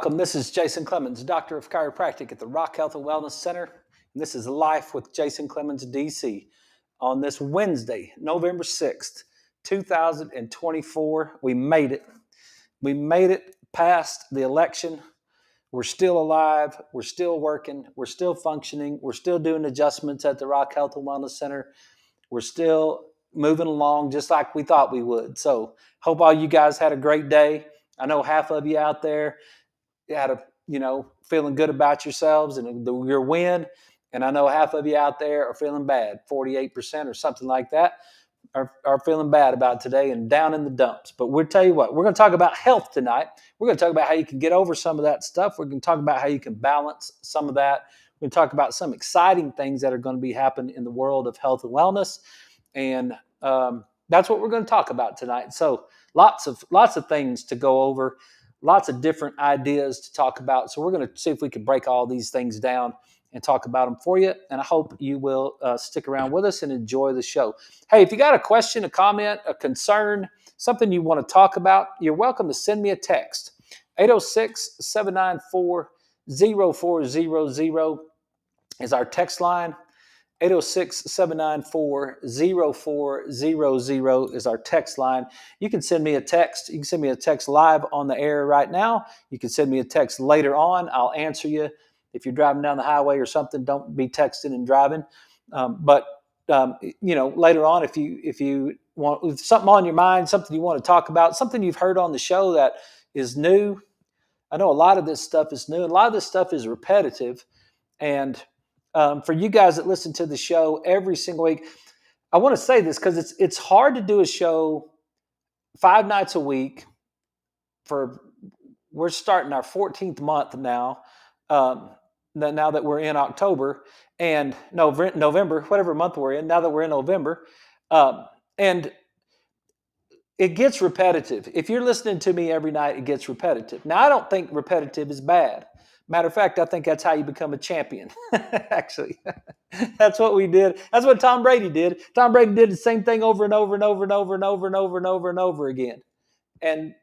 welcome. This is Jason Clemmons, Doctor of Chiropractic at the Rock Health and Wellness Center. And this is Life with Jason Clemmons, DC, on this Wednesday, November 6th, 2024. We made it. We made it past the election. We're still alive. We're still working. We're still functioning. We're still doing adjustments at the Rock Health and Wellness Center. We're still moving along just like we thought we would. So hope all you guys had a great day. I know half of you out there had feeling good about yourselves and your win. And I know half of you out there are feeling bad, 48% or something like that are feeling bad about today and down in the dumps. But we'll tell you what, we're going to talk about health tonight. We're going to talk about how you can get over some of that stuff. We're going to talk about how you can balance some of that. We're going to talk about some exciting things that are going to be happening in the world of health and wellness. And that's what we're going to talk about tonight. So lots of things to go over, lots of different ideas to talk about. So we're going to see if we can break all these things down and talk about them for you. And I hope you will stick around with us and enjoy the show. Hey, if you got a question, a comment, a concern, something you want to talk about, you're welcome to send me a text. 806-794-0400 is our text line. 806-794-0400 is our text line. You can send me a text. You can send me a text live on the air right now. You can send me a text later on. I'll answer you. If you're driving down the highway or something, don't be texting and driving. But later on, if you want something on your mind, something you want to talk about, something you've heard on the show that is new. I know a lot of this stuff is new. And a lot of this stuff is repetitive. And for you guys that listen to the show every single week, I want to say this because it's hard to do a show 5 nights a week. We're starting our 14th month now. Now that we're in October and November, whatever month we're in. Now that we're in November, and it gets repetitive. If you're listening to me every night, it gets repetitive. Now, I don't think repetitive is bad. Matter of fact, I think that's how you become a champion. Actually, that's what we did. That's what Tom Brady did. Tom Brady did the same thing over and over and over and over and over and over and over and over again, and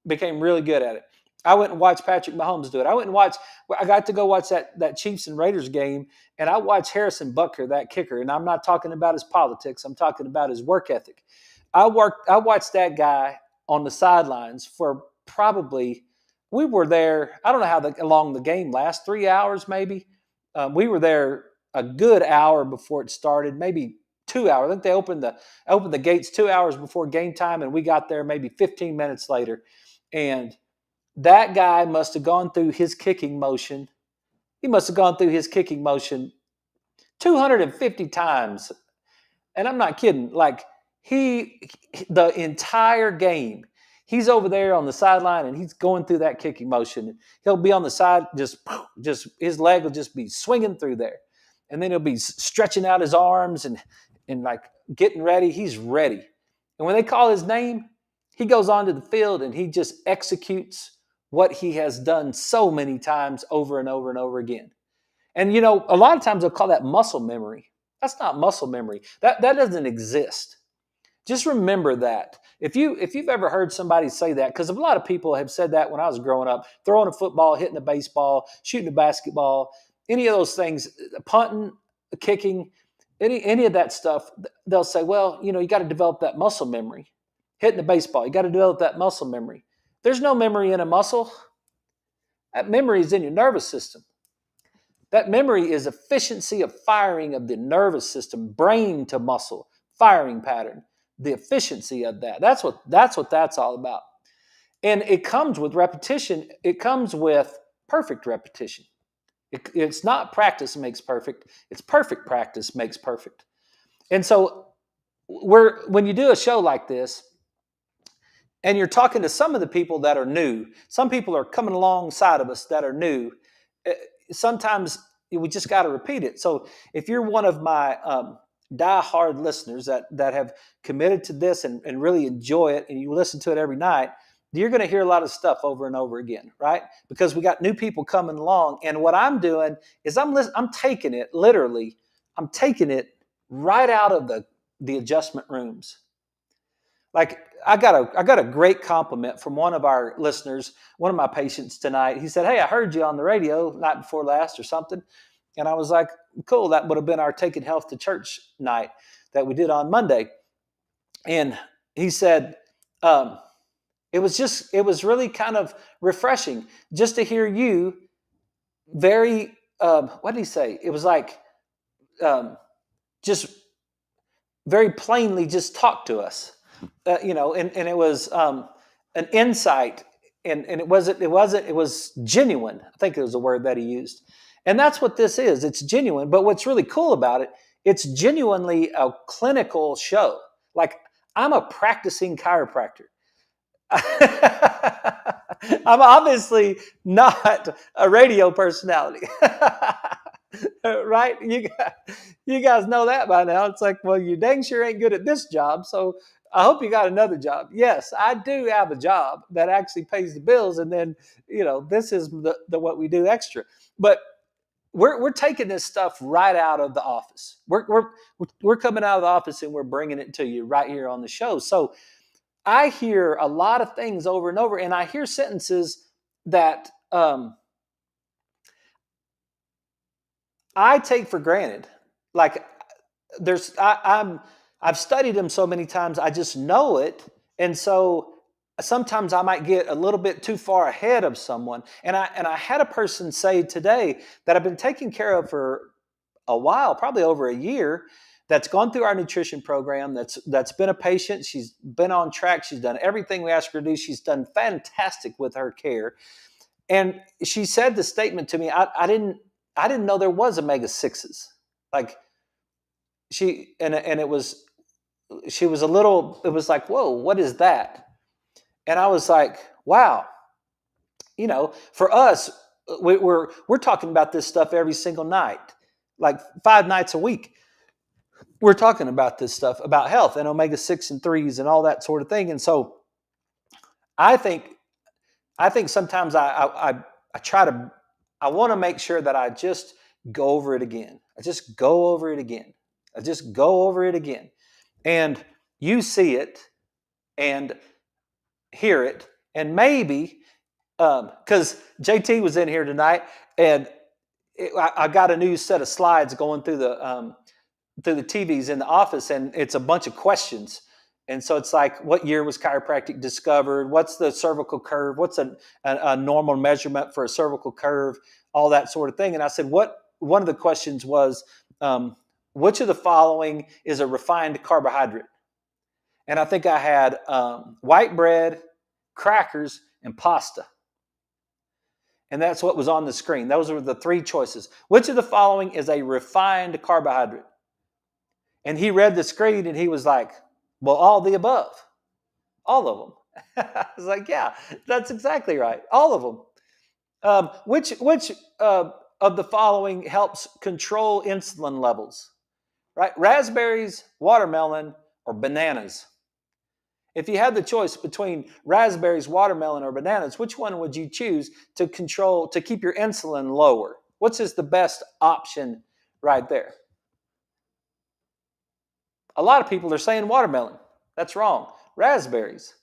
became really good at it. I went and watched Patrick Mahomes do it. I got to go watch that Chiefs and Raiders game, and I watched Harrison Butker, that kicker. And I'm not talking about his politics. I'm talking about his work ethic. I watched that guy on the sidelines for we were there, I don't know how long the game lasts, 3 hours maybe. We were there a good hour before it started, maybe 2 hours. I think they opened the gates 2 hours before game time, and we got there maybe 15 minutes later. And that guy must have gone through his kicking motion. He must have gone through his kicking motion 250 times. And I'm not kidding. Like the entire game, he's over there on the sideline and he's going through that kicking motion. He'll be on the side, just his leg will just be swinging through there. And then he'll be stretching out his arms and like getting ready. He's ready. And when they call his name, he goes onto the field and he just executes what he has done so many times over and over and over again. And, a lot of times they'll call that muscle memory. That's not muscle memory. That doesn't exist. Just remember that. If you've ever heard somebody say that, because a lot of people have said that when I was growing up, throwing a football, hitting a baseball, shooting a basketball, any of those things, punting, kicking, any of that stuff, they'll say, well, you got to develop that muscle memory. Hitting a baseball, you got to develop that muscle memory. There's no memory in a muscle. That memory is in your nervous system. That memory is efficiency of firing of the nervous system, brain to muscle, firing pattern, the efficiency of that. That's what that's all about. And it comes with repetition. It comes with perfect repetition. It's not practice makes perfect. It's perfect practice makes perfect. And so when you do a show like this, and you're talking to some of the people that are new. Some people are coming alongside of us that are new. Sometimes we just got to repeat it. So if you're one of my die-hard listeners that have committed to this and really enjoy it, and you listen to it every night, you're going to hear a lot of stuff over and over again, right? Because we got new people coming along. And what I'm doing is I'm taking it, literally, I'm taking it right out of the adjustment rooms. Like I got a great compliment from one of our listeners, one of my patients tonight. He said, "Hey, I heard you on the radio night before last or something," and I was like, "Cool." That would have been our Taking Health to Church night that we did on Monday, and he said, it was really kind of refreshing just to hear you very what did he say? It was like um, just very plainly just talk to us, and it was an insight, and it was genuine. I think it was the word that he used, and that's what this is. It's genuine, but what's really cool about it, it's genuinely a clinical show. Like, I'm a practicing chiropractor. I'm obviously not a radio personality. Right? You guys know that by now. It's like, well, you dang sure ain't good at this job, so I hope you got another job. Yes, I do have a job that actually pays the bills, and then this is the what we do extra. But we're taking this stuff right out of the office. We're coming out of the office and we're bringing it to you right here on the show. So I hear a lot of things over and over, and I hear sentences that I take for granted. Like, I've studied them so many times, I just know it, and so sometimes I might get a little bit too far ahead of someone. And I had a person say today that I've been taking care of for a while, probably over a year, that's gone through our nutrition program, that's been a patient. She's been on track. She's done everything we asked her to do. She's done fantastic with her care. And she said the statement to me, I didn't know there was omega-6s. Like, and it was, she was a little, it was like, whoa, what is that? And I was like, wow, for us, we're talking about this stuff every single night, like 5 nights a week. We're talking about this stuff, about health and omega-6 and 3s and all that sort of thing. And so I think sometimes I try to, I want to make sure that I just go over it again. I just go over it again. And you see it and hear it. And maybe, because JT was in here tonight, and I got a new set of slides going through the TVs in the office, and it's a bunch of questions. And so it's like, what year was chiropractic discovered? What's the cervical curve? What's a normal measurement for a cervical curve? All that sort of thing. And I said, one of the questions was, which of the following is a refined carbohydrate? And I think I had white bread, crackers, and pasta. And that's what was on the screen. Those were the 3 choices. Which of the following is a refined carbohydrate? And he read the screen and he was like, well, all the above. All of them. I was like, yeah, that's exactly right. All of them. Which of the following helps control insulin levels? Right? Raspberries, watermelon, or bananas? If you had the choice between raspberries, watermelon, or bananas, which one would you choose to keep your insulin lower? What's the best option right there? A lot of people are saying watermelon. That's wrong. Raspberries.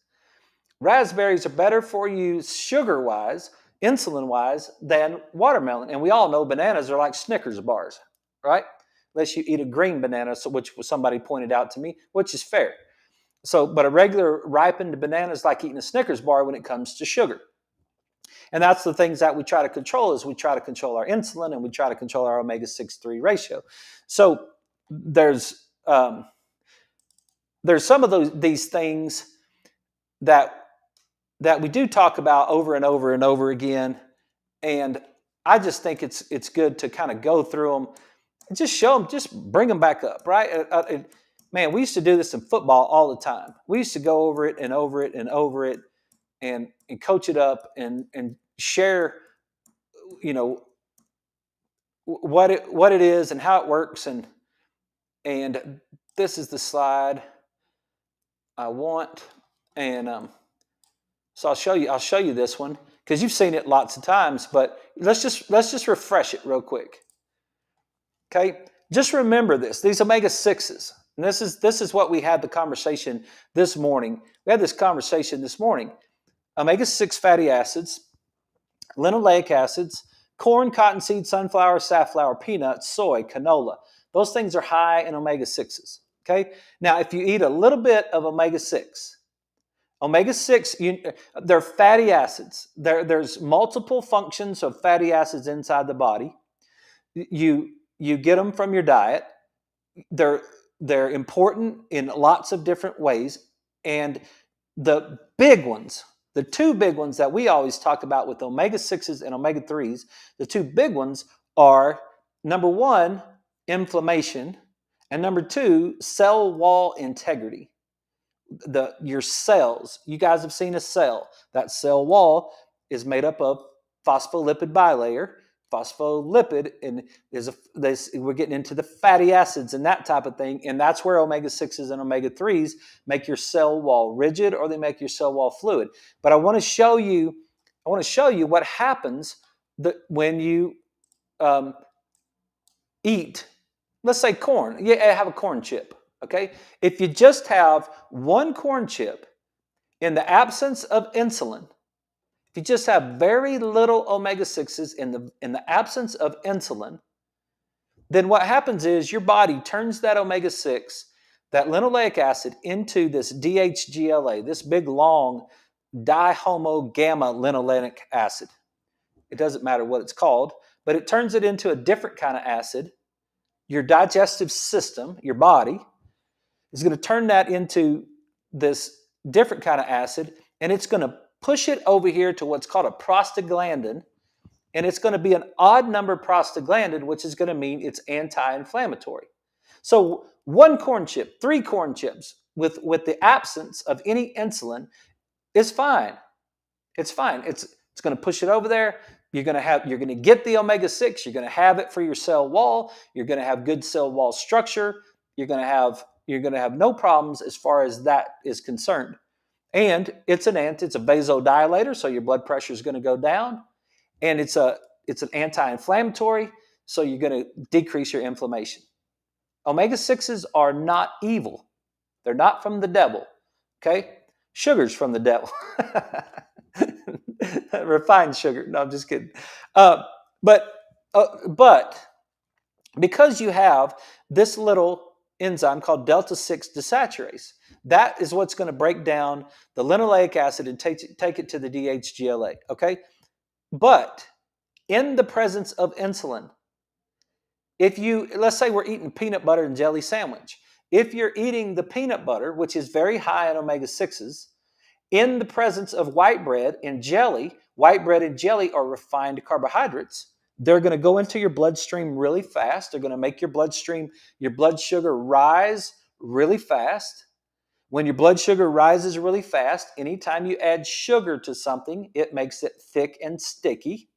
Raspberries are better for you sugar-wise, insulin-wise, than watermelon. And we all know bananas are like Snickers bars, right? Unless you eat a green banana, which somebody pointed out to me, which is fair. So, but a regular ripened banana is like eating a Snickers bar when it comes to sugar. And that's the things that we try to control, is we try to control our insulin and we try to control our omega-6-3 ratio. So there's some of these things that we do talk about over and over and over again, and I just think it's good to kind of go through them and just show them, just bring them back up, right? Man, we used to do this in football all the time. We used to go over it and over it and over it, and coach it up and share, what it is and how it works, and this is the slide I want, and so I'll show you this one because you've seen it lots of times, but let's just refresh it real quick. Okay, just remember this: these omega-6s. And this is what we had the conversation this morning. We had this conversation this morning. Omega-6 fatty acids, linoleic acids, corn, cottonseed, sunflower, safflower, peanuts, soy, canola. Those things are high in omega-6s. Okay? Now, if you eat a little bit of omega-6, omega-6, they're fatty acids. There's multiple functions of fatty acids inside the body. You get them from your diet. They're they're important in lots of different ways. And the big ones, the two big ones that we always talk about with omega-6s and omega-3s, the two big ones are, number one, inflammation, and number two, cell wall integrity. Your cells, you guys have seen a cell. That cell wall is made up of phospholipid bilayer. Phospholipid we're getting into the fatty acids and that type of thing, and that's where omega-6s and omega-3s make your cell wall rigid, or they make your cell wall fluid. But I want to show you what happens when you eat, let's say, corn. Yeah, have a corn chip. Okay, if you just have one corn chip in the absence of insulin, if you just have very little omega-6s in the absence of insulin, then what happens is your body turns that omega-6, that linoleic acid, into this DHGLA, this big long dihomogamma linoleic acid. It doesn't matter what it's called, but it turns it into a different kind of acid. Your digestive system, your body, is going to turn that into this different kind of acid, and it's going to push it over here to what's called a prostaglandin, and it's going to be an odd number prostaglandin, which is going to mean it's anti-inflammatory. So one corn chip, 3 corn chips with the absence of any insulin is fine. It's fine. It's going to push it over there. You're going to get the omega-6. You're going to have it for your cell wall. You're going to have good cell wall structure. You're going to have no problems as far as that is concerned. And it's a vasodilator, so your blood pressure is going to go down. And it's an anti-inflammatory, so you're going to decrease your inflammation. Omega-6s are not evil. They're not from the devil. Okay? Sugar's from the devil. Refined sugar. No, I'm just kidding. But because you have this little enzyme called delta-6 desaturase, that is what's going to break down the linoleic acid and take it to the DHGLA. Okay? But in the presence of insulin, let's say we're eating peanut butter and jelly sandwich. If you're eating the peanut butter, which is very high in omega-6s, in the presence of white bread and jelly are refined carbohydrates. They're going to go into your bloodstream really fast. They're going to make your blood sugar rise really fast. When your blood sugar rises really fast, anytime you add sugar to something, it makes it thick and sticky.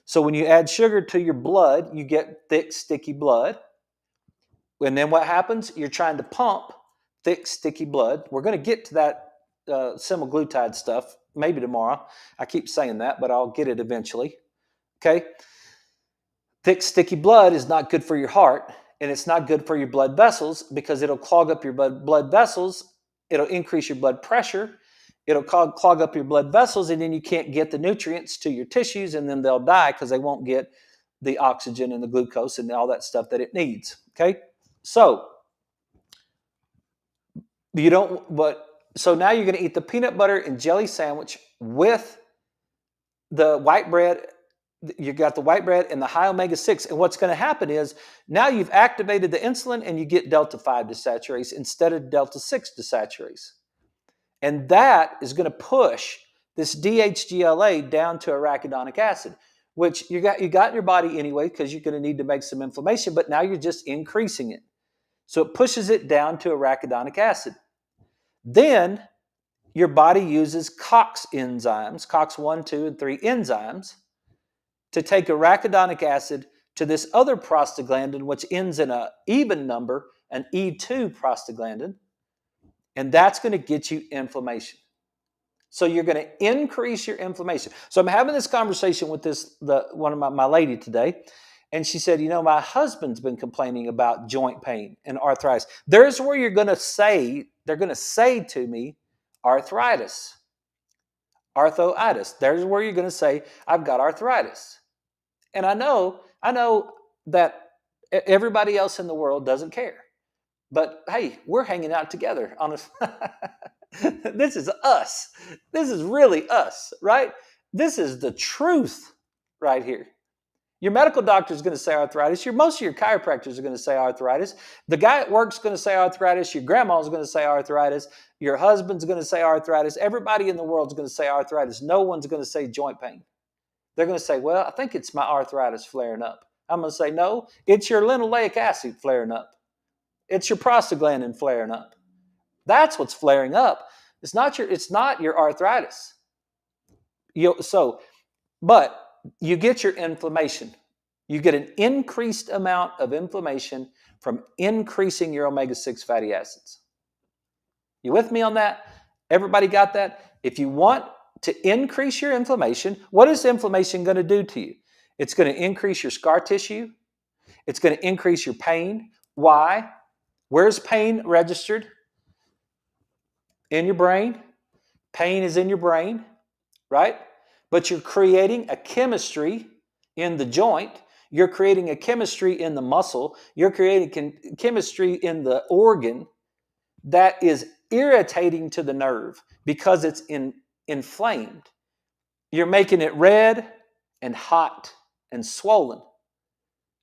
So when you add sugar to your blood, you get thick, sticky blood. And then what happens? You're trying to pump thick, sticky blood. We're going to get to that semaglutide stuff maybe tomorrow. I keep saying that, but I'll get it eventually. Okay? Thick, sticky blood is not good for your heart, and it's not good for your blood vessels because it'll clog up your blood vessels. It'll increase your blood pressure. It'll clog up your blood vessels, and then you can't get the nutrients to your tissues, and then they'll die because they won't get the oxygen and the glucose and all that stuff that it needs. Okay? So now you're going to eat the peanut butter and jelly sandwich with the white bread. You got the white bread and the high omega-6. And what's going to happen is now you've activated the insulin and you get delta-5 desaturase instead of delta-6 desaturase. And that is going to push this DHGLA down to arachidonic acid, which you got in your body anyway because you're going to need to make some inflammation, but now you're just increasing it. So it pushes it down to arachidonic acid. Then your body uses COX enzymes, COX 1, 2, and 3 enzymes, to take arachidonic acid to this other prostaglandin, which ends in an even number, an E2 prostaglandin, and that's going to get you inflammation. So you're going to increase your inflammation. So I'm having this conversation with one of my lady today, And she said, my husband's been complaining about joint pain and arthritis. There's where they're going to say to me, arthritis, arthritis. There's where you're going to say, I've got arthritis. And I know that everybody else in the world doesn't care. But hey, we're hanging out together on a this is us. This is really us, right? This is the truth right here. Your medical doctor is going to say arthritis. Most of your chiropractors are going to say arthritis. The guy at work is going to say arthritis. Your grandma is going to say arthritis. Your husband's going to say arthritis. Everybody in the world is going to say arthritis. No one's going to say joint pain. They're going to say, well, I think it's my arthritis flaring up. I'm going to say, no, it's your linoleic acid flaring up. It's your prostaglandin flaring up. That's what's flaring up. It's not your arthritis. But you get your inflammation. You get an increased amount of inflammation from increasing your omega-6 fatty acids. You with me on that? Everybody got that? If you want to increase your inflammation, what is inflammation going to do to you? It's going to increase your scar tissue. It's going to increase your pain. Why? Where's pain registered? In your brain. Pain is in your brain, right? But you're creating a chemistry in the joint. You're creating a chemistry in the muscle. You're creating chemistry in the organ that is irritating to the nerve because it's inflamed. You're making it red and hot and swollen.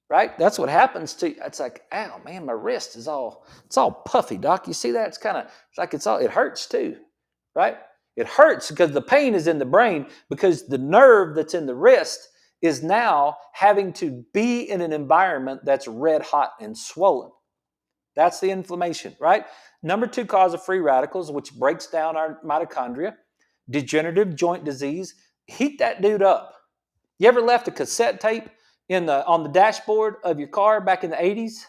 Right? That's what happens to you. It's like, ow, man, my wrist it's all puffy, doc. You see that? It hurts too, right? It hurts because the pain is in the brain because the nerve that's in the wrist is now having to be in an environment that's red hot and swollen. That's the inflammation, right? Number 2 cause of free radicals, which breaks down our mitochondria, degenerative joint disease. Heat that dude up. You ever left a cassette tape on the dashboard of your car back in the 80s?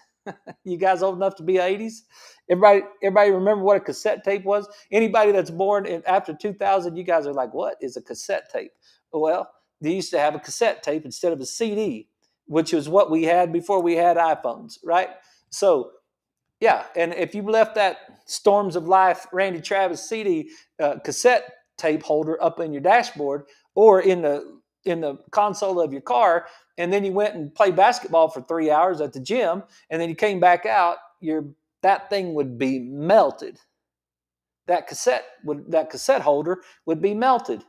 You guys old enough to be 80s? Everybody remember what a cassette tape was? Anybody that's born after 2000, you guys are like, what is a cassette tape? Well, they used to have a cassette tape instead of a CD, which was what we had before we had iPhones, right? So, yeah, and if you left that Storms of Life Randy Travis CD cassette tape holder up in your dashboard or in the console of your car, and then you went and played basketball for 3 hours at the gym, and then you came back out, that thing would be melted. That cassette holder would be melted.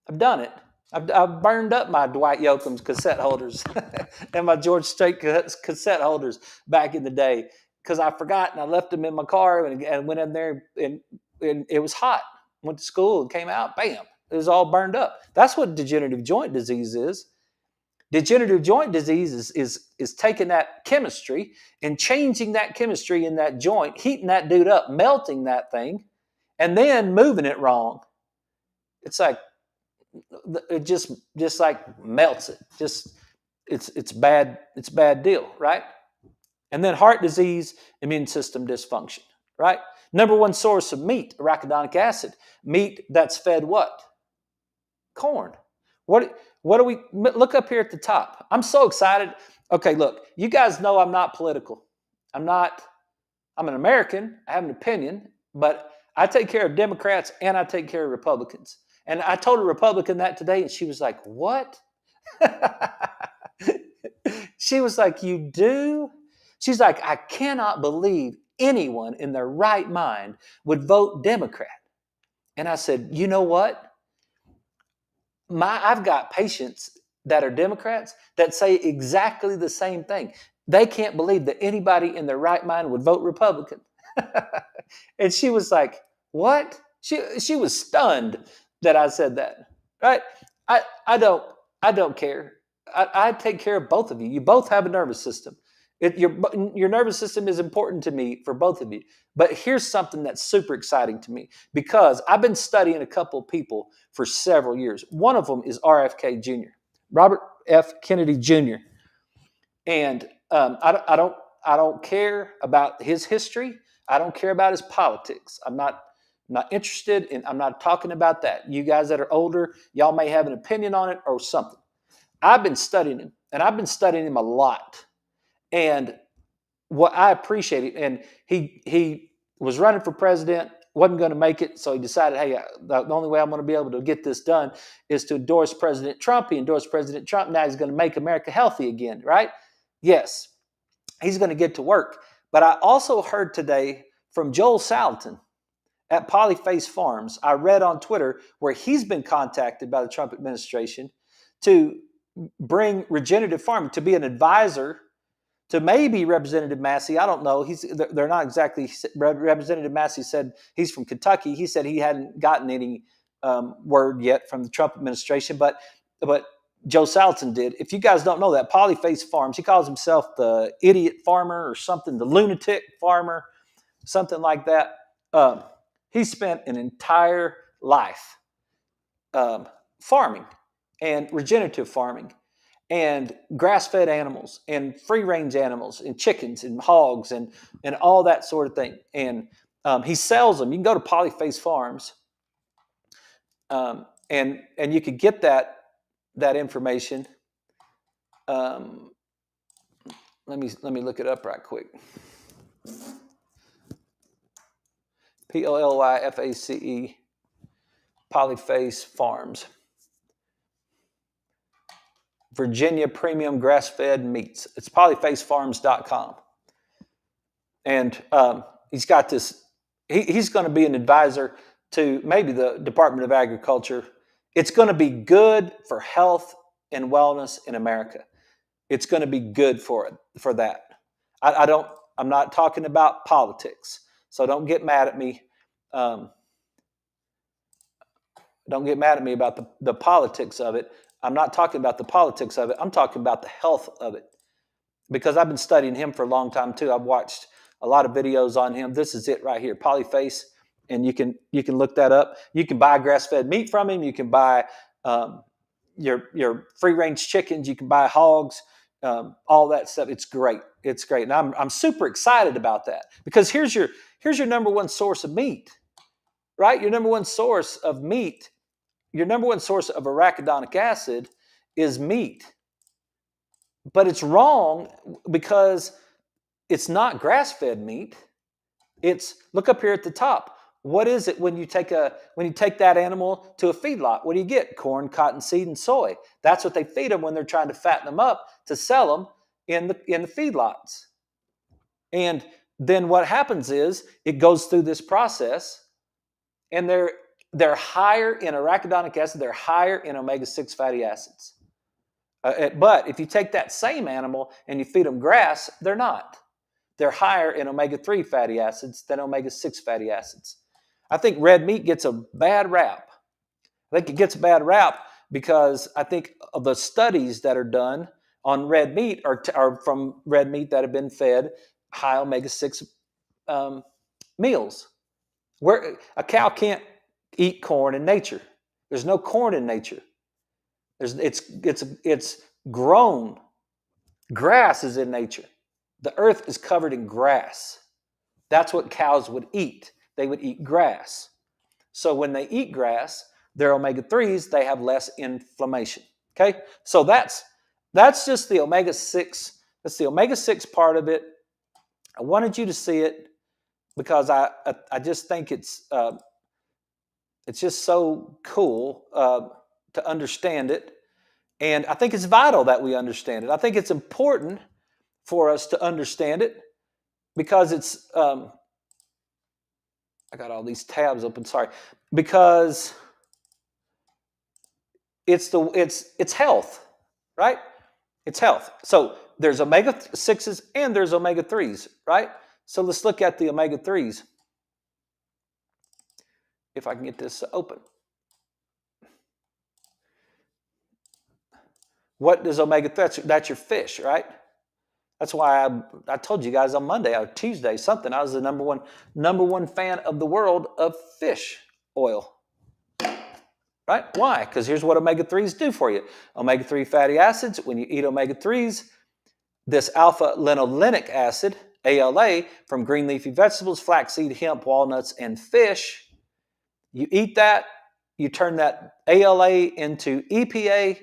I've done it. I've burned up my Dwight Yoakam's cassette holders and my George Strait cassette holders back in the day because I forgot and I left them in my car and went in there and it was hot. Went to school and came out, bam, it was all burned up. That's what degenerative joint disease is. Degenerative joint disease is taking that chemistry and changing that chemistry in that joint, heating that dude up, melting that thing, and then moving it wrong. It's like it just like melts it. It's bad deal, right? And then heart disease, immune system dysfunction, right? Number 1 source of meat, arachidonic acid. Meat that's fed what? Corn. What do we look up here at the top? I'm so excited. Okay, look, you guys know I'm not political. I'm an American. I have an opinion, but I take care of Democrats and I take care of Republicans. And I told a Republican that today, and she was like, what? She was like, you do? She's like, I cannot believe anyone in their right mind would vote Democrat. And I said, you know what? I've got patients that are Democrats that say exactly the same thing. They can't believe that anybody in their right mind would vote Republican. And she was like, what? She was stunned that I said that. Right? I don't care. I take care of both of you. You both have a nervous system. Your nervous system is important to me for both of you. But here's something that's super exciting to me because I've been studying a couple of people for several years. One of them is RFK Jr., Robert F. Kennedy Jr. And I don't care about his history. I don't care about his politics. I'm not interested in. I'm not talking about that. You guys that are older, y'all may have an opinion on it or something. I've been studying him. and I've been studying him a lot. And what I appreciate, and he was running for president, wasn't going to make it, so he decided, hey, the only way I'm going to be able to get this done is to endorse President Trump. He endorsed President Trump. Now he's going to make America healthy again, right? Yes, he's going to get to work. But I also heard today from Joel Salatin at Polyface Farms. I read on Twitter where he's been contacted by the Trump administration to bring regenerative farming, to be an advisor to maybe Representative Massey. I don't know. They're not exactly. Representative Massey said he's from Kentucky. He said he hadn't gotten any word yet from the Trump administration, but Joe Salatin did. If you guys don't know that, Polyface Farms, he calls himself the idiot farmer or something, the lunatic farmer, something like that. He spent an entire life farming and regenerative farming and grass-fed animals and free-range animals and chickens and hogs and all that sort of thing. And he sells them. You can go to Polyface Farms, and you could get that information. Let me look it up right quick. Polyface, Polyface Farms. Virginia Premium Grass-Fed Meats. It's polyfacefarms.com. And he's got this, he's going to be an advisor to maybe the Department of Agriculture. It's going to be good for health and wellness in America. It's going to be good for that. I'm not talking about politics, so don't get mad at me. Don't get mad at me about the politics of it. I'm not talking about the politics of it. I'm talking about the health of it, because I've been studying him for a long time too. I've watched a lot of videos on him. This is it right here, Polyface, and you can look that up. You can buy grass-fed meat from him. You can buy your free-range chickens. You can buy hogs, all that stuff. It's great. It's great, and I'm super excited about that, because here's your number one source of meat, right? Your number one source of meat. Your number one source of arachidonic acid is meat. But it's wrong because it's not grass-fed meat. Look up here at the top. What is it when you take that animal to a feedlot? What do you get? Corn, cottonseed, and soy. That's what they feed them when they're trying to fatten them up to sell them in the feedlots. And then what happens is it goes through this process, and they're higher in arachidonic acid. They're higher in omega-6 fatty acids. But if you take that same animal and you feed them grass, they're not. They're higher in omega-3 fatty acids than omega-6 fatty acids. I think red meat gets a bad rap. I think it gets a bad rap because I think of the studies that are done on red meat are from red meat that have been fed high omega-6 meals. Where a cow can't eat corn in nature. There's no corn in nature. It's grown. Grass is in nature. The earth is covered in grass. That's what cows would eat. They would eat grass. So when they eat grass, their omega-3s, they have less inflammation. Okay? So that's just the omega-6. That's the omega-6 part of it. I wanted you to see it because I just think it's just so cool to understand it. And I think it's vital that we understand it. I think it's important for us to understand it because it's, I got all these tabs open, sorry, because it's health, right? It's health. So there's omega-6s and there's omega-3s, right? So let's look at the omega-3s. If I can get this open. What is omega-3? That's your fish, right? That's why I told you guys on Monday or Tuesday something. I was the number one fan of the world of fish oil. Right? Why? Because here's what omega-3s do for you. Omega-3 fatty acids, when you eat omega-3s, this alpha-linolenic acid, ALA, from green leafy vegetables, flaxseed, hemp, walnuts, and fish, you eat that, you turn that ALA into EPA,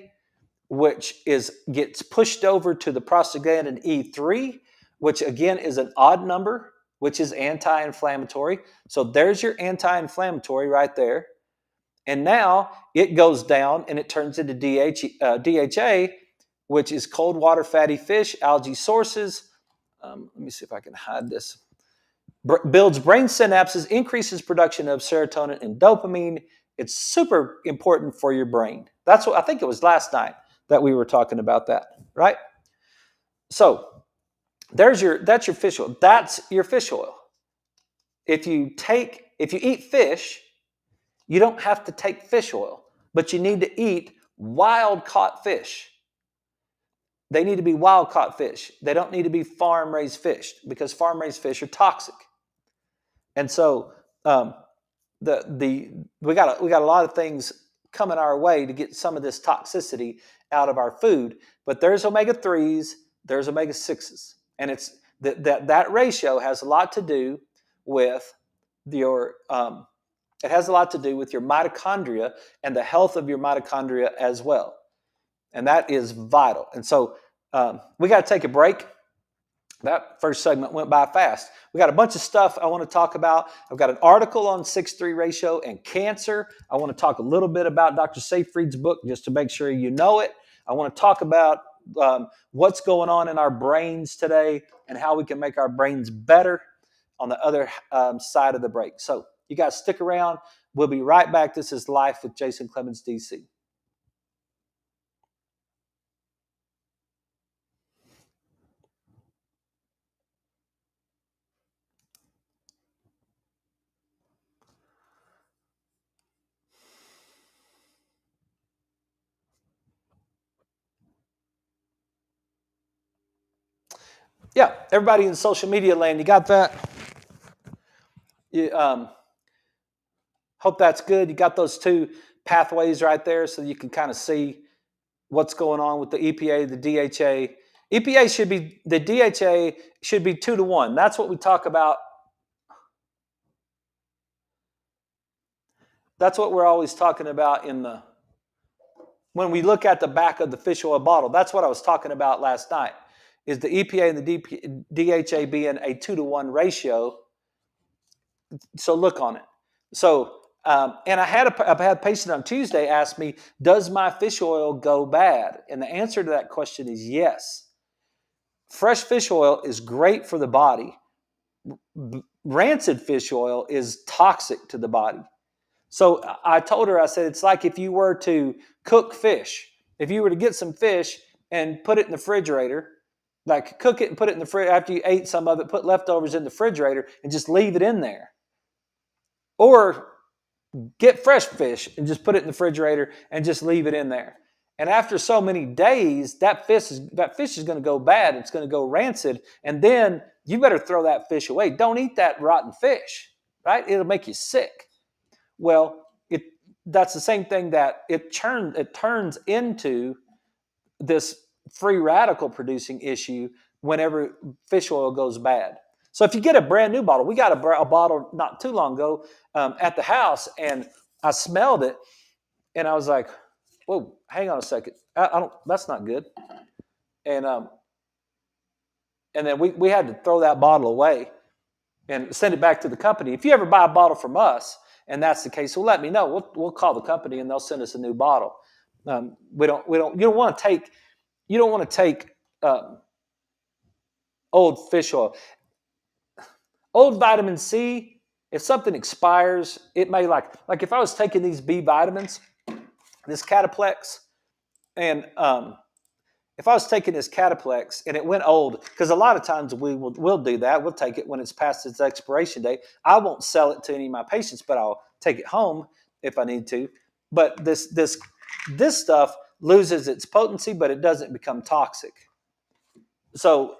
which gets pushed over to the prostaglandin E3, which again is an odd number, which is anti-inflammatory. So there's your anti-inflammatory right there. And now it goes down and it turns into DHA, which is cold water fatty fish, algae sources. Let me see if I can hide this. Builds brain synapses, increases production of serotonin and dopamine. It's super important for your brain. That's what I think it was last night that we were talking about that, right? So that's your fish oil. That's your fish oil. If you eat fish, you don't have to take fish oil, but you need to eat wild caught fish. They need to be wild caught fish. They don't need to be farm raised fish because farm raised fish are toxic. And so we got a lot of things coming our way to get some of this toxicity out of our food. But there's omega-3s, there's omega-6s, and it's that ratio has a lot to do with your it has a lot to do with your mitochondria and the health of your mitochondria as well, and that is vital. And so we got to take a break. That first segment went by fast. We got a bunch of stuff I want to talk about. I've got an article on 6-3 ratio and cancer. I want to talk a little bit about Dr. Seyfried's book just to make sure you know it. I want to talk about what's going on in our brains today and how we can make our brains better on the other side of the break. So you guys stick around. We'll be right back. This is Life with Jason Clemmons, DC. Yeah, everybody in social media land, you got that? You, hope that's good. You got those two pathways right there so you can kind of see what's going on with the EPA, the DHA. The DHA should be 2-to-1. That's what we talk about. That's what we're always talking about when we look at the back of the fish oil bottle. That's what I was talking about last night, is the EPA and the DHA being a 2-to-1 ratio. So look on it. So, and I had a patient on Tuesday ask me, does my fish oil go bad? And the answer to that question is yes. Fresh fish oil is great for the body. Rancid fish oil is toxic to the body. So I told her, I said, it's like if you were to cook fish. If you were to get some fish and put it in the refrigerator, like cook it and put it in the fridge after you ate some of it, put leftovers in the refrigerator and just leave it in there. Or get fresh fish and just put it in the refrigerator and just leave it in there. And after so many days, that fish is going to go bad. It's going to go rancid. And then you better throw that fish away. Don't eat that rotten fish, right? It'll make you sick. Well, that's the same thing that it turns into this free radical producing issue whenever fish oil goes bad. So if you get a brand new bottle, we got a bottle not too long ago at the house, and I smelled it, and I was like, "Whoa, hang on a second, I don't. That's not good." And then we had to throw that bottle away and send it back to the company. If you ever buy a bottle from us, and that's the case, well, let me know. We'll call the company, and they'll send us a new bottle. You don't want to take old fish oil. Old vitamin C, if something expires, it may like if I was taking these B vitamins, this Cataplex, and if I was taking this Cataplex and it went old, because a lot of times we'll do that. We'll take it when it's past its expiration date. I won't sell it to any of my patients, but I'll take it home if I need to. But this stuff loses its potency, but it doesn't become toxic. So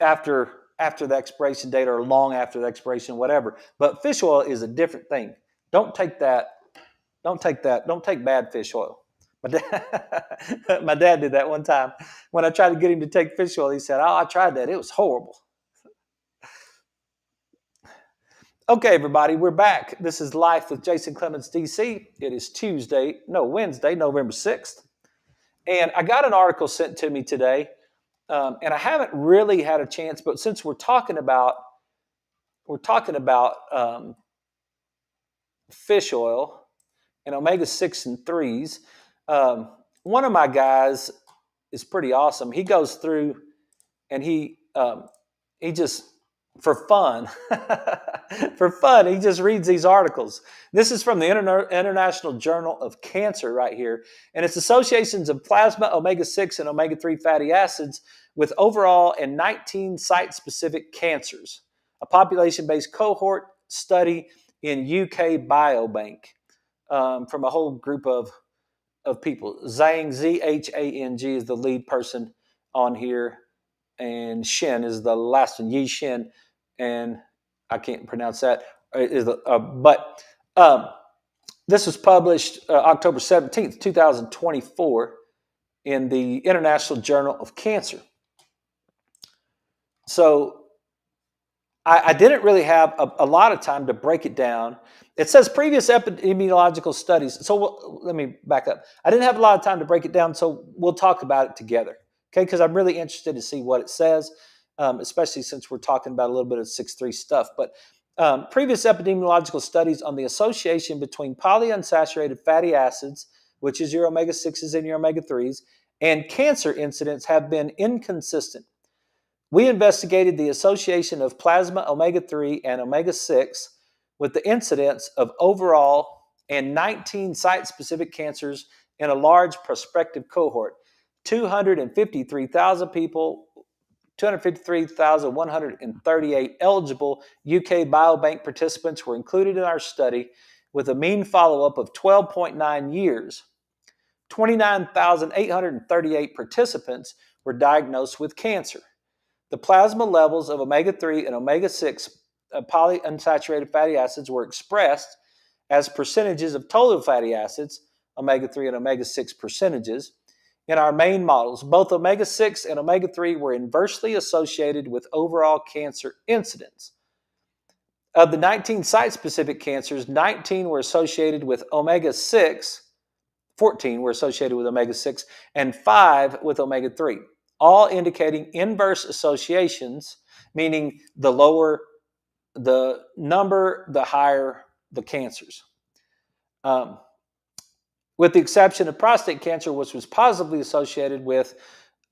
after the expiration date or long after the expiration, whatever. But fish oil is a different thing. Don't take that. Don't take bad fish oil. My dad did that one time. When I tried to get him to take fish oil, he said, "Oh, I tried that. It was horrible." Okay, everybody, we're back. This is Life with Jason Clemmons, DC. It is Wednesday, November 6th. And I got an article sent to me today, and I haven't really had a chance, but since we're talking about fish oil and omega 6 and 3s, um, one of my guys is pretty awesome. He goes through and he just for fun for fun he just reads these articles. This is from the International Journal of Cancer right here, and it's associations of plasma omega 6 and omega 3 fatty acids with overall and 19 site specific cancers, a population based cohort study in UK Biobank, from a whole group of people. Zhang, Zhang, is the lead person on here, and Shen is the last one. Yi Shen, and I can't pronounce that. But this was published October 17th, 2024, in the International Journal of Cancer. So I didn't really have a lot of time to break it down. It says previous epidemiological studies. So let me back up. I didn't have a lot of time to break it down, so we'll talk about it together, okay? Because I'm really interested to see what it says, especially since we're talking about a little bit of 6-3 stuff. But previous epidemiological studies on the association between polyunsaturated fatty acids, which is your omega-6s and your omega-3s, and cancer incidence have been inconsistent. We investigated the association of plasma omega-3 and omega-6 with the incidence of overall and 19 site-specific cancers in a large prospective cohort. 253,000 people, 253,138 eligible UK Biobank participants were included in our study with a mean follow-up of 12.9 years. 29,838 participants were diagnosed with cancer. The plasma levels of omega-3 and omega-6 polyunsaturated fatty acids were expressed as percentages of total fatty acids, omega-3 and omega-6 percentages, in our main models. Both omega-6 and omega-3 were inversely associated with overall cancer incidence. Of the 19 site-specific cancers, 19 were associated with omega-6, 14 were associated with omega-6, and 5 with omega-3, all indicating inverse associations, meaning the lower the number, the higher the cancers. With the exception of prostate cancer, which was positively associated with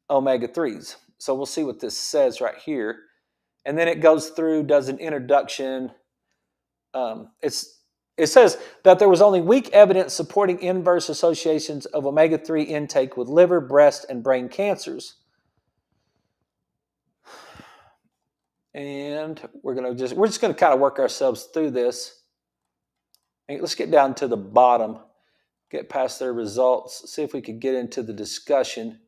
omega-3s. So we'll see what this says right here. And then it goes through, does an introduction. It says that there was only weak evidence supporting inverse associations of omega-3 intake with liver, breast, and brain cancers. And we're just going to kind of work ourselves through this. And let's get down to the bottom, get past their results, see if we could get into the discussion.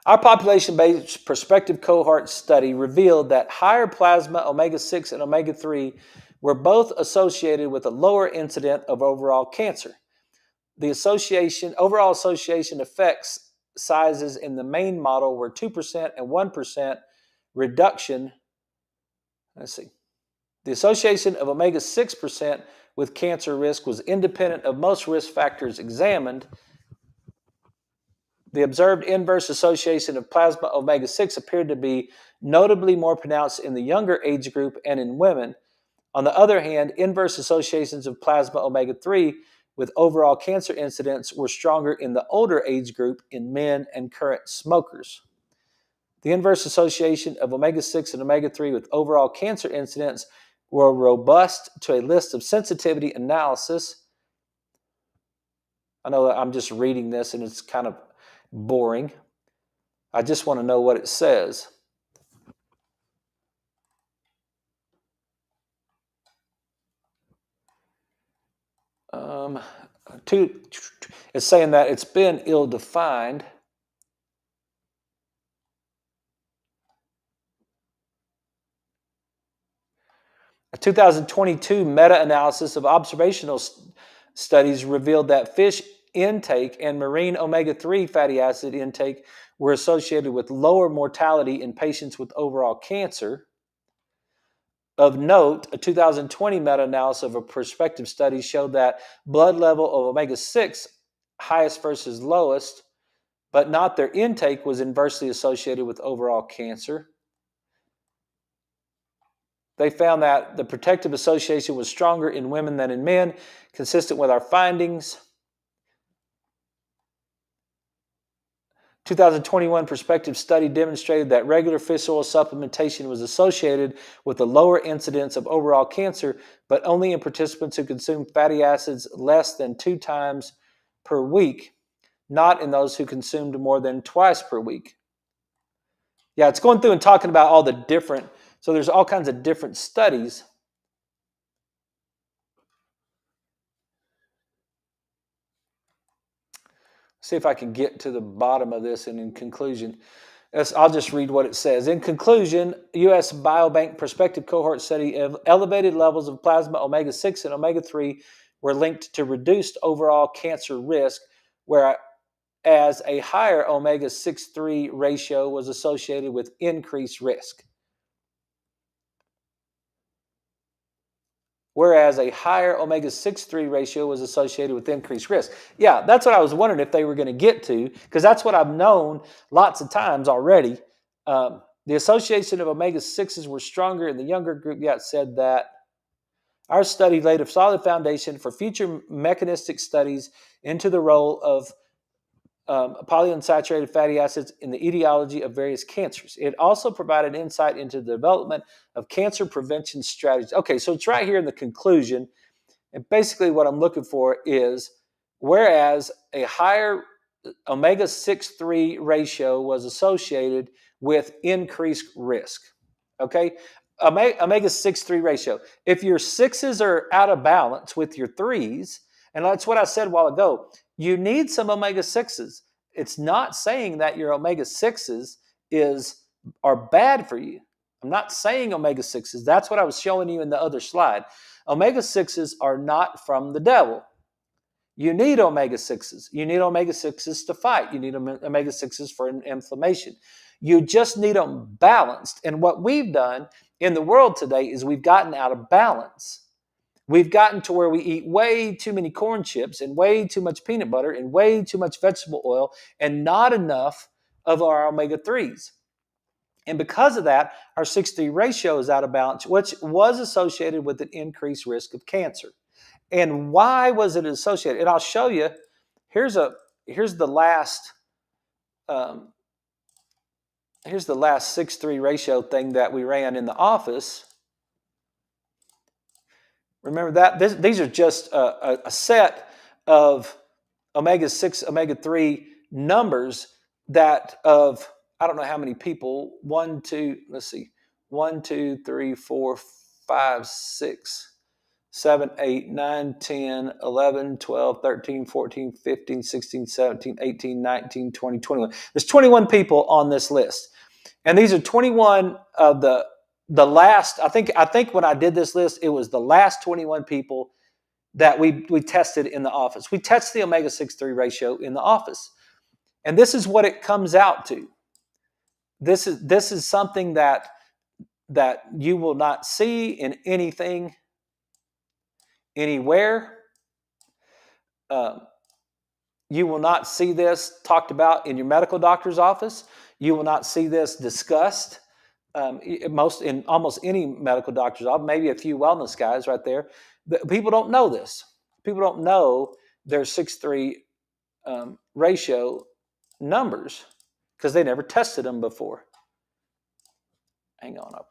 Our population-based prospective cohort study revealed that higher plasma omega-6 and omega-3 were both associated with a lower incidence of overall cancer. The overall association effects sizes in the main model were 2% and 1% reduction. Let's see. The association of omega-6% with cancer risk was independent of most risk factors examined. The observed inverse association of plasma omega-6 appeared to be notably more pronounced in the younger age group and in women. On the other hand, inverse associations of plasma omega-3 with overall cancer incidence were stronger in the older age group in men and current smokers. The inverse association of omega-6 and omega-3 with overall cancer incidence were robust to a list of sensitivity analysis. I know that I'm just reading this and it's kind of boring. I just want to know what it says. It's saying that it's been ill-defined. A 2022 meta-analysis of observational studies revealed that fish intake and marine omega-3 fatty acid intake were associated with lower mortality in patients with overall cancer. Of note, a 2020 meta-analysis of a prospective study showed that blood level of omega-6 highest versus lowest, but not their intake was inversely associated with overall cancer. They found that the protective association was stronger in women than in men, consistent with our findings. 2021 prospective study demonstrated that regular fish oil supplementation was associated with a lower incidence of overall cancer, but only in participants who consumed fatty acids less than 2 times per week, not in those who consumed more than twice per week. Yeah, it's going through and talking about all the different, so there's all kinds of different studies. See if I can get to the bottom of this, and in conclusion, I'll just read what it says. In conclusion, U.S. Biobank prospective cohort study of elevated levels of plasma omega-6 and omega-3 were linked to reduced overall cancer risk, whereas a higher omega-6-3 ratio was associated with increased risk. Whereas a higher omega-6-3 ratio was associated with increased risk. Yeah, that's what I was wondering if they were going to get to, because that's what I've known lots of times already. The association of omega-6s were stronger in the younger group. Yeah, it said that. Our study laid a solid foundation for future mechanistic studies into the role of polyunsaturated fatty acids in the etiology of various cancers. It also provided insight into the development of cancer prevention strategies. Okay, so it's right here in the conclusion. And basically what I'm looking for is, whereas a higher omega-6-3 ratio was associated with increased risk. Okay, omega-6-3 ratio. If your 6s are out of balance with your 3s, and that's what I said a while ago, you need some omega-6s. It's not saying that your omega-6s are bad for you. I'm not saying omega-6s. That's what I was showing you in the other slide. Omega-6s are not from the devil. You need omega-6s. You need omega-6s to fight. You need omega-6s for inflammation. You just need them balanced. And what we've done in the world today is we've gotten out of balance. We've gotten to where we eat way too many corn chips and way too much peanut butter and way too much vegetable oil and not enough of our omega-3s. And because of that, our 6-3 ratio is out of balance, which was associated with an increased risk of cancer. And why was it associated? And I'll show you. Here's the last 6-3 ratio thing that we ran in the office. Remember that these are just a set of omega-6, omega-3 numbers that of, I don't know how many people, 1, 2, 3, 4, 5, 6, 7, 8, 9, 10, 11, 12, 13, 14, 15, 16, 17, 18, 19, 20, 21. There's 21 people on this list. And these are 21 of the last, I think when I did this list, it was the last 21 people that we tested in the office. We test the omega-6-3 ratio in the office. And this is what it comes out to. This is something that you will not see in anything, anywhere. You will not see this talked about in your medical doctor's office. You will not see this discussed in almost any medical doctor's office, maybe a few wellness guys right there. People don't know this. People don't know their 6-3 ratio numbers because they never tested them before. Hang on up.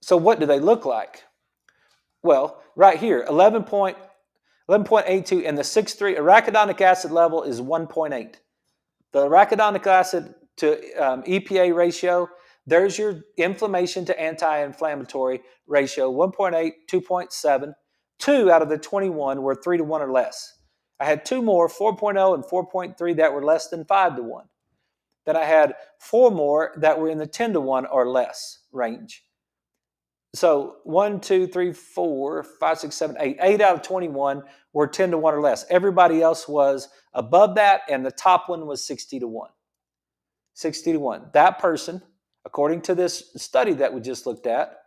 So what do they look like? Well, right here, 11.82, and the 6-3 arachidonic acid level is 1.8. The arachidonic acid to EPA ratio, there's your inflammation to anti-inflammatory ratio, 1.8, 2.7. 2 out of the 21 were 3 to 1 or less. I had 2 more, 4.0 and 4.3, that were less than 5 to 1. Then I had 4 more that were in the 10 to 1 or less range. So 1, 2, 3, 4, 5, 6, 7, 8. 8 out of 21 were 10 to 1 or less. Everybody else was above that, and the top one was 60 to 1. 60 to 1. That person, according to this study that we just looked at,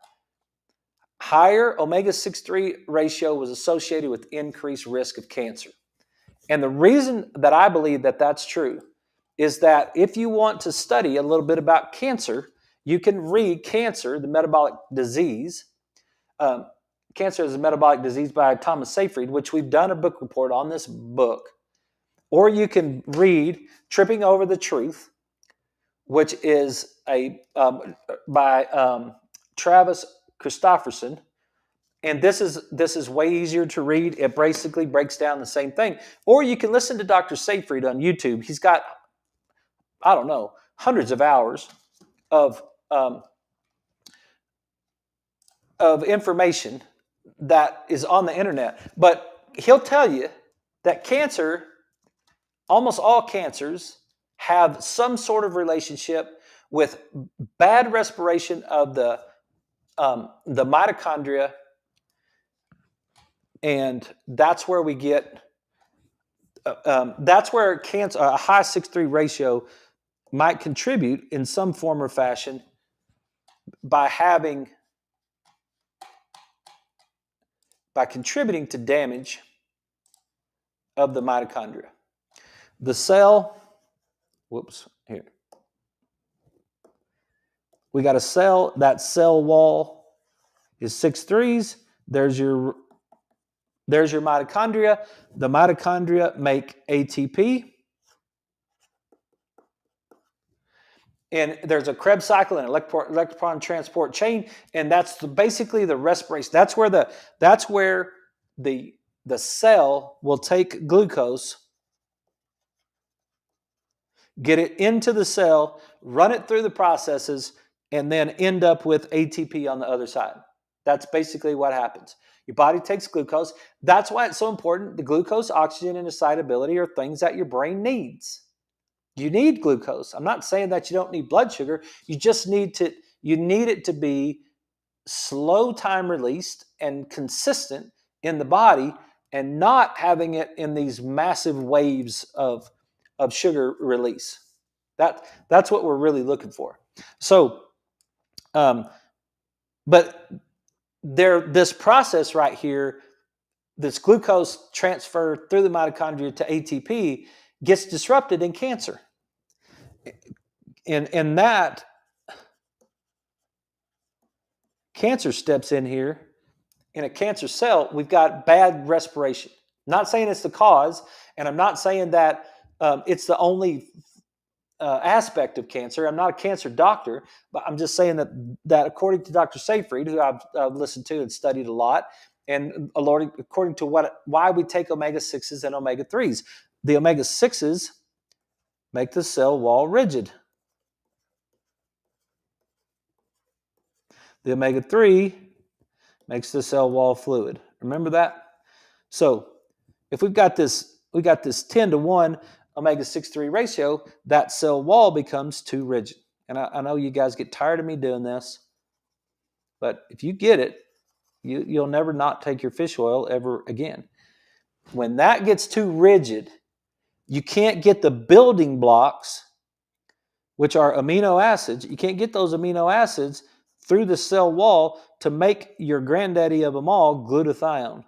higher omega-6-3 ratio was associated with increased risk of cancer. And the reason that I believe that that's true is that if you want to study a little bit about cancer, you can read Cancer, the Metabolic Disease. Cancer is a Metabolic Disease by Thomas Seyfried, which we've done a book report on this book. Or you can read Tripping Over the Truth, which is by Travis Christofferson. And this is way easier to read. It basically breaks down the same thing. Or you can listen to Dr. Seyfried on YouTube. He's got, I don't know, hundreds of hours of information that is on the internet. But he'll tell you that cancer, almost all cancers, have some sort of relationship with bad respiration of the mitochondria, and that's where we get. That's where cancer, a high 6:3 ratio, might contribute in some form or fashion by contributing to damage of the mitochondria. The cell, here. We got a cell, that cell wall is 6-3s. There's your mitochondria. The mitochondria make ATP. And there's a Krebs cycle and electron transport chain, and that's basically the respiration. That's where the cell will take glucose, get it into the cell, run it through the processes, and then end up with ATP on the other side. That's basically what happens. Your body takes glucose. That's why it's so important. The glucose, oxygen, and excitability are things that your brain needs. You need glucose. I'm not saying that you don't need blood sugar. You just need it to be slow time released and consistent in the body, and not having it in these massive waves of sugar release. That's what we're really looking for. So, but this process right here, this glucose transfer through the mitochondria to ATP, gets disrupted in cancer. And that cancer steps in here. In a cancer cell, we've got bad respiration. I'm not saying it's the cause, and I'm not saying that it's the only aspect of cancer. I'm not a cancer doctor, but I'm just saying that according to Dr. Seyfried, who I've listened to and studied a lot, and according to why we take omega-6s and omega-3s, the omega-6s make the cell wall rigid. The omega-3 makes the cell wall fluid. Remember that? So if we got this 10-to-1 omega-6-3 ratio, that cell wall becomes too rigid. And I know you guys get tired of me doing this, but if you get it, you'll never not take your fish oil ever again. When that gets too rigid, you can't get the building blocks, which are amino acids. You can't get those amino acids through the cell wall to make your granddaddy of them all, glutathione.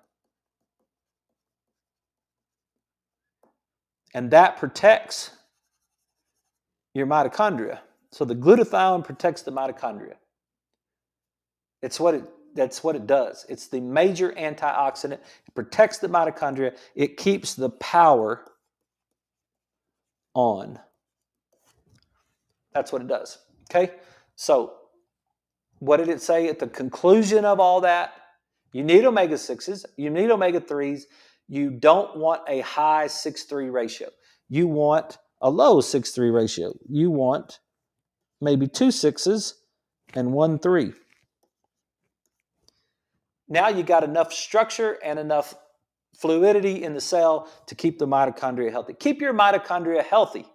And that protects your mitochondria. So the glutathione protects the mitochondria. That's what it does. It's the major antioxidant. It protects the mitochondria. It keeps the power on. That's what it does. Okay? So what did it say at the conclusion of all that? You need omega-6s. You need omega-3s. You don't want a high 6:3 ratio. You want a low 6:3 ratio. You want maybe 2 6s and 1 3. Now you got enough structure and enough fluidity in the cell to keep the mitochondria healthy. Keep your mitochondria healthy.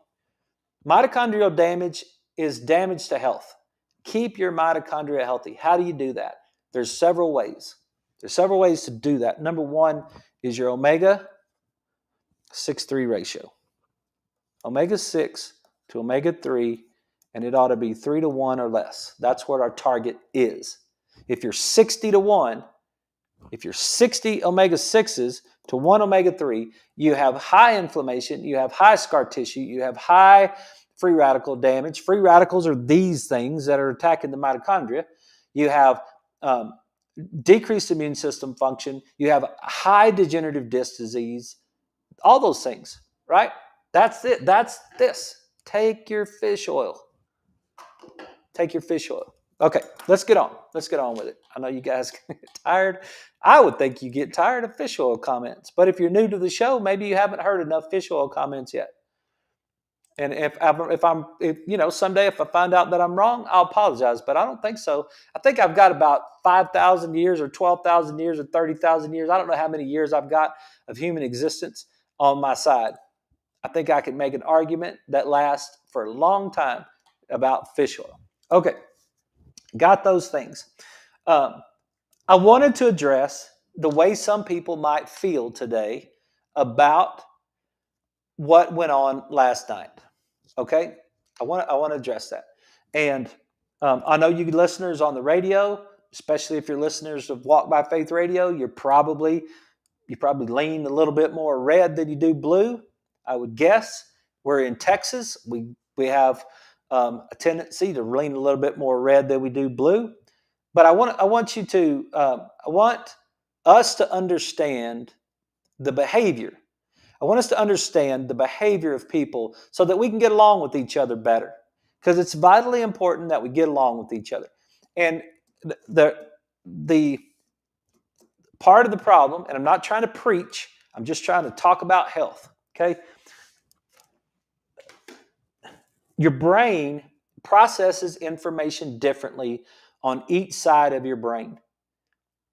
Mitochondrial damage is damage to health. Keep your mitochondria healthy. How do you do that? There's several ways. There's several ways to do that. Number one is your omega-6-3 ratio. Omega-6 to omega-3, and it ought to be 3-to-1 or less. That's what our target is. If you're 60 to 1, if you're 60 omega-6s to 1 omega-3, you have high inflammation, you have high scar tissue, you have high free radical damage. Free radicals are these things that are attacking the mitochondria. You have decreased immune system function. You have high degenerative disc disease. All those things, right? That's it. That's this. Take your fish oil. Take your fish oil. Okay, let's get on. Let's get on with it. I know you guys get tired. I would think you get tired of fish oil comments. But if you're new to the show, maybe you haven't heard enough fish oil comments yet. And if someday if I find out that I'm wrong, I'll apologize. But I don't think so. I think I've got about 5,000 years or 12,000 years or 30,000 years. I don't know how many years I've got of human existence on my side. I think I can make an argument that lasts for a long time about fish oil. Okay, got those things. I wanted to address the way some people might feel today about what went on last night. Okay, I want to address that. And I know you listeners on the radio, especially if you're listeners of Walk by Faith Radio, you probably lean a little bit more red than you do blue. I would guess. We're in Texas. We have a tendency to lean a little bit more red than we do blue. But I want us to understand the behavior. I want us to understand the behavior of people so that we can get along with each other better. Because it's vitally important that we get along with each other. And the part of the problem, and I'm not trying to preach, I'm just trying to talk about health. Okay? Your brain processes information differently on each side of your brain.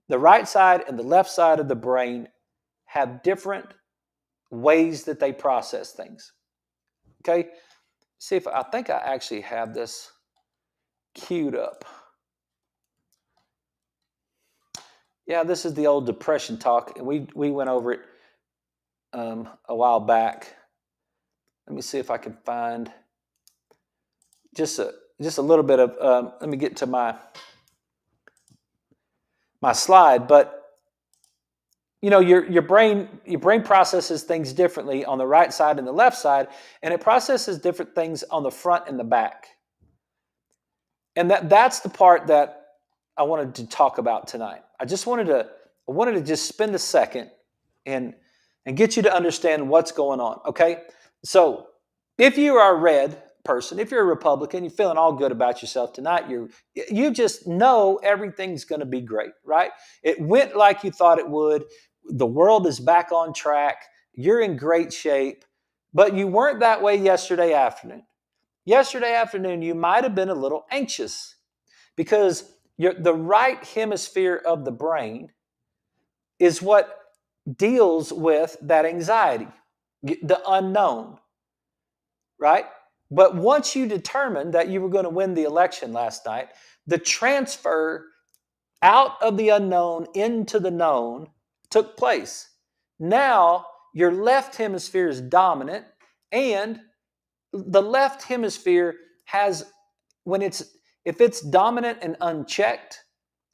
The right side and the left side of the brain have different ways that they process things. Okay? See if I think I actually have this queued up. Yeah, this is the old depression talk, and we went over it a while back. Let me see if I can find just a little bit of. Let me get to my slide, but your brain processes things differently on the right side and the left side, and it processes different things on the front and the back. And that's the part that I wanted to talk about tonight. I wanted to just spend a second and get you to understand what's going on. Okay, so if you are a red person, if you're a Republican, you're feeling all good about yourself tonight, you just know everything's going to be great, right? It went like you thought it would. The world is back on track. You're in great shape, but you weren't that way yesterday afternoon. Yesterday afternoon, you might have been a little anxious because the right hemisphere of the brain is what deals with that anxiety, the unknown, right? But once you determined that you were going to win the election last night, the transfer out of the unknown into the known took place. Now, your left hemisphere is dominant, and the left hemisphere has, if it's dominant and unchecked,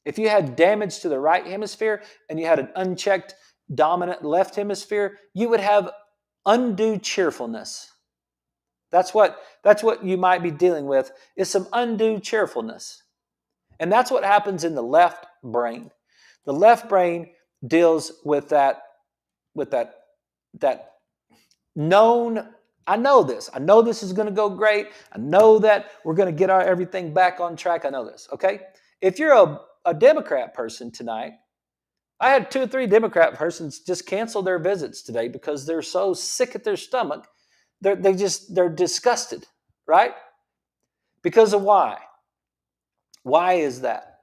if you had damage to the right hemisphere and you had an unchecked dominant left hemisphere, you would have undue cheerfulness. That's what you might be dealing with, is some undue cheerfulness. And that's what happens in the left brain. The left brain deals with that known, I know this is going to go great. I know that we're going to get everything back on track. I know this, okay? If you're a Democrat person tonight, I had 2 or 3 Democrat persons just cancel their visits today because they're so sick at their stomach. They're disgusted, right? Because of why? Why is that?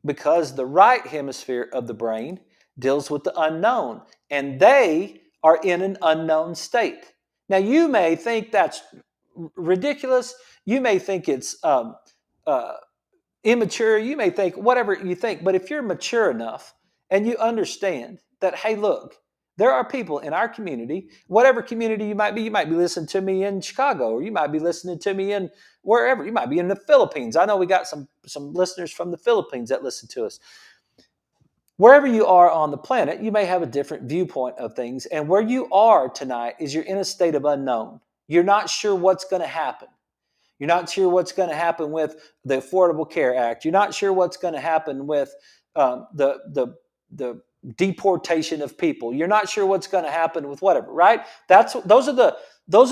Because the right hemisphere of the brain deals with the unknown, and they are in an unknown state. Now, you may think that's ridiculous. You may think it's immature. You may think whatever you think. But if you're mature enough and you understand that, hey, look, There are people in our community, whatever community you might be listening to me in Chicago, or you might be listening to me in wherever. You might be in the Philippines. I know we got some listeners from the Philippines that listen to us. Wherever you are on the planet, you may have a different viewpoint of things. And where you are tonight is you're in a state of unknown. You're not sure what's going to happen. You're not sure what's going to happen with the Affordable Care Act. You're not sure what's going to happen with the deportation of people. You're not sure what's going to happen with whatever, right? Those are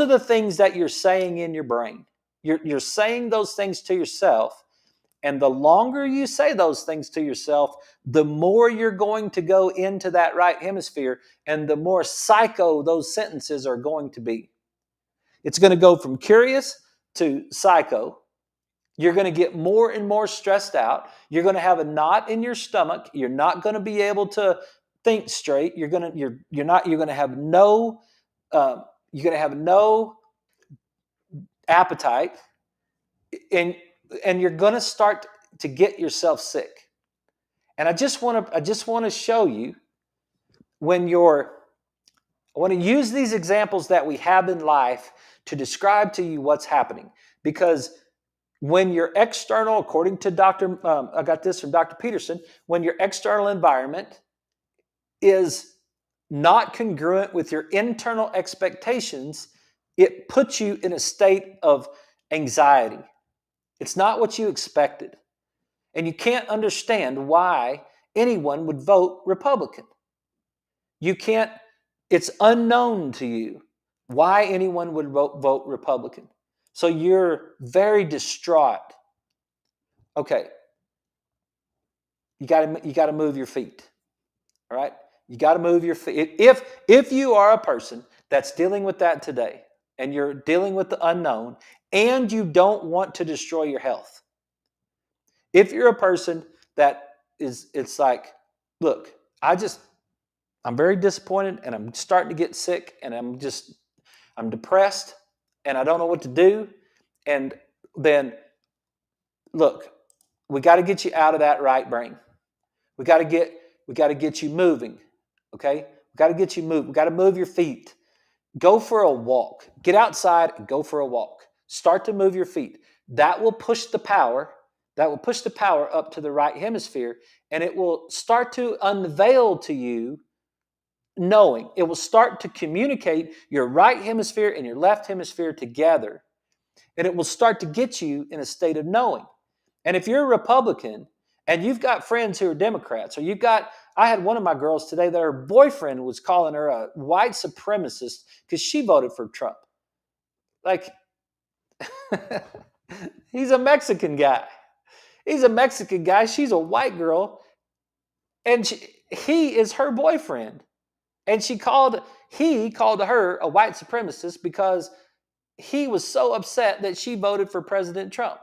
the things that you're saying in your brain. You're saying those things to yourself, and the longer you say those things to yourself, the more you're going to go into that right hemisphere, and the more psycho those sentences are going to be. It's going to go from curious to psycho. You're going to get more and more stressed out. You're going to have a knot in your stomach. You're not going to be able to think straight. You're going to have no appetite, and you're going to start to get yourself sick. And I just want to show you I want to use these examples that we have in life to describe to you what's happening. Because when your external, according to I got this from Dr. Peterson, when your external environment is not congruent with your internal expectations, it puts you in a state of anxiety. It's not what you expected. And you can't understand why anyone would vote Republican. It's unknown to you why anyone would vote Republican. So you're very distraught. Okay. You got to move your feet. All right? You got to move your feet. If you are a person that's dealing with that today, and you're dealing with the unknown, and you don't want to destroy your health. If you're a person that it's like, look, I'm very disappointed, and I'm starting to get sick, and I'm depressed, and I don't know what to do. And then, look, we got to get you out of that right brain. We got to get you moving. Okay? We got to get you moving. We got to move your feet. Go for a walk. Get outside and go for a walk. Start to move your feet. That will push the power. That will push the power up to the right hemisphere, and it will start to unveil to you knowing. It will start to communicate your right hemisphere and your left hemisphere together, and it will start to get you in a state of knowing. And if you're a Republican and you've got friends who are Democrats, or I had one of my girls today that her boyfriend was calling her a white supremacist because she voted for Trump. Like, he's a Mexican guy. He's a Mexican guy. She's a white girl. And he is her boyfriend. And he called her a white supremacist because he was so upset that she voted for President Trump.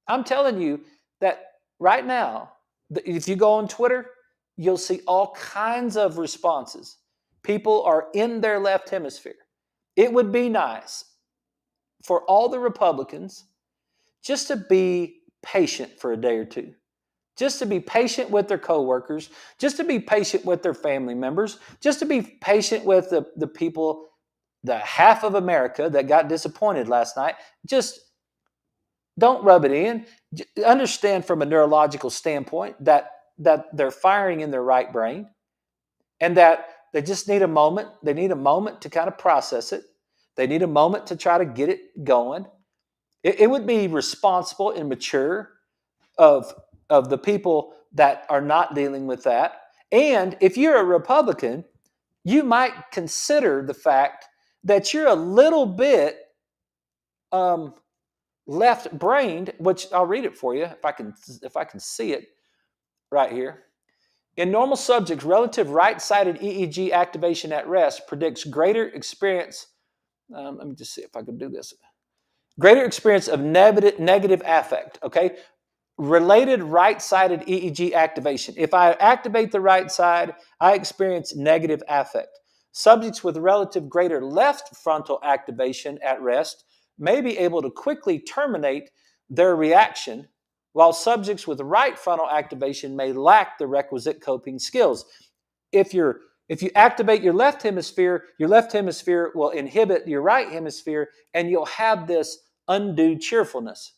I'm telling you that right now, if you go on Twitter, you'll see all kinds of responses. People are in their left hemisphere. It would be nice for all the Republicans just to be patient for a day or two. Just to be patient with their coworkers, just to be patient with their family members, just to be patient with the people, the half of America that got disappointed last night. Just don't rub it in. Understand from a neurological standpoint that they're firing in their right brain, and that they just need a moment. They need a moment to kind of process it. They need a moment to try to get it going. It would be responsible and mature of the people that are not dealing with that. And if you're a Republican, you might consider the fact that you're a little bit left-brained, which I'll read it for you if I can see it right here. In normal subjects, relative right-sided EEG activation at rest predicts greater experience. Let me just see if I can do this. Greater experience of negative affect. Okay. Related right-sided EEG activation. If I activate the right side, I experience negative affect. Subjects with relative greater left frontal activation at rest may be able to quickly terminate their reaction, while subjects with right frontal activation may lack the requisite coping skills. If you're If you activate your left hemisphere will inhibit your right hemisphere, and you'll have this undue cheerfulness.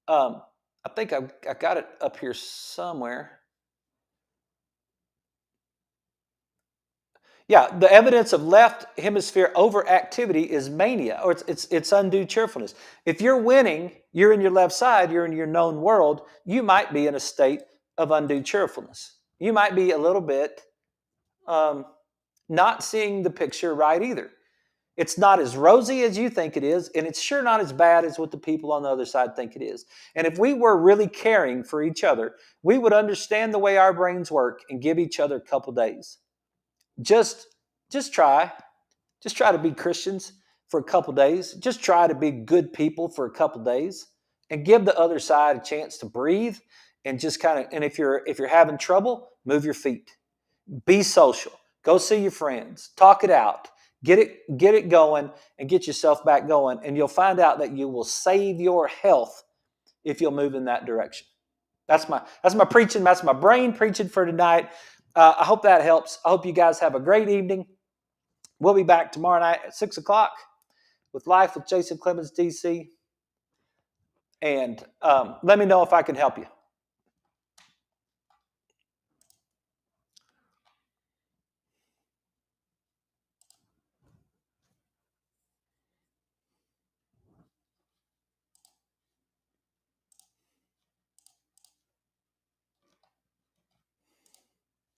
I think I got it up here somewhere. Yeah, the evidence of left hemisphere overactivity is mania, or it's undue cheerfulness. If you're winning, you're in your left side, you're in your known world, you might be in a state of undue cheerfulness. You might be a little bit not seeing the picture right either. It's not as rosy as you think it is, and it's sure not as bad as what the people on the other side think it is. And if we were really caring for each other, we would understand the way our brains work and give each other a couple days. Just try. Just try to be Christians for a couple days. Just try to be good people for a couple days and give the other side a chance to breathe and just kind of, and if you're having trouble, move your feet. Be social. Go see your friends. Talk it out. Get it going and get yourself back going, and you'll find out that you will save your health if you'll move in that direction. That's my preaching. That's my brain preaching for tonight. I hope that helps. I hope you guys have a great evening. We'll be back tomorrow night at 6 o'clock with Life with Jason Clemmons, DC. And let me know if I can help you.